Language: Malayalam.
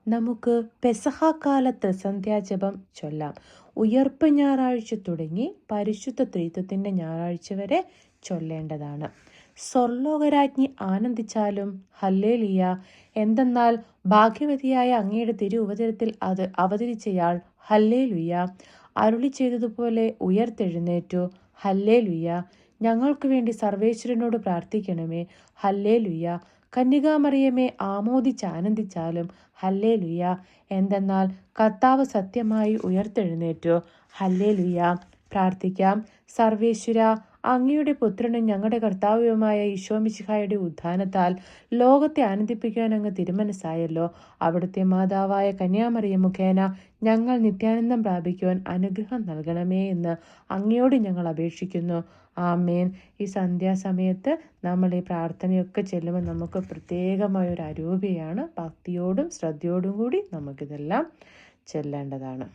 നമുക്ക് പെസഹാക്കാലത്ത് സന്ധ്യാജപം ചൊല്ലാം. ഉയർപ്പ് ഞായറാഴ്ച തുടങ്ങി പരിശുദ്ധ ത്രിത്വത്തിൻ്റെ ഞായറാഴ്ച വരെ ചൊല്ലേണ്ടതാണ്. സ്വർലോകരാജ്ഞി ആനന്ദിച്ചാലും ഹല്ലേലൂയ. എന്തെന്നാൽ ഭാഗ്യവതിയായ അങ്ങയുടെ തിരു ഉപചരത്തിൽ അത് അവതരിച്ചയാൾ ഹല്ലേലൂയ. അരുളി ചെയ്തതുപോലെ ഉയർത്തെഴുന്നേറ്റു ഹല്ലേലൂയ. ഞങ്ങൾക്ക് വേണ്ടി സർവേശ്വരനോട് പ്രാർത്ഥിക്കണമേ ഹല്ലേലൂയ. കന്യകാമറിയമേ ആമോദിച്ചാനന്ദിച്ചാലും ഹല്ലേലൂയ. എന്തെന്നാൽ കർത്താവ് സത്യമായി ഉയർത്തെഴുന്നേറ്റു ഹല്ലേലൂയ. പ്രാർത്ഥിക്കാം. സർവേശ്വര, അങ്ങയുടെ പുത്രനും ഞങ്ങളുടെ കർത്താവുമായ ഈശോമിശിഹായുടെ ഉത്ഥാനത്താൽ ലോകത്തെ ആനന്ദിപ്പിക്കാൻ അങ്ങ് തിരുമനസ്സായല്ലോ. അവിടുത്തെ മാതാവായ കന്യാമറിയം മുഖേന ഞങ്ങൾ നിത്യാനന്ദം പ്രാപിക്കുവാൻ അനുഗ്രഹം നൽകണമേ എന്ന് അങ്ങയോട് ഞങ്ങൾ അപേക്ഷിക്കുന്നു. ആമേൻ. ഈ സന്ധ്യാസമയത്ത് നമ്മൾ ഈ പ്രാർത്ഥനയൊക്കെ ചെല്ലുമ്പോൾ നമുക്ക് പ്രത്യേകമായൊരു അരൂപയാണ്. ഭക്തിയോടും ശ്രദ്ധയോടും കൂടി നമുക്കിതെല്ലാം ചെല്ലേണ്ടതാണ്.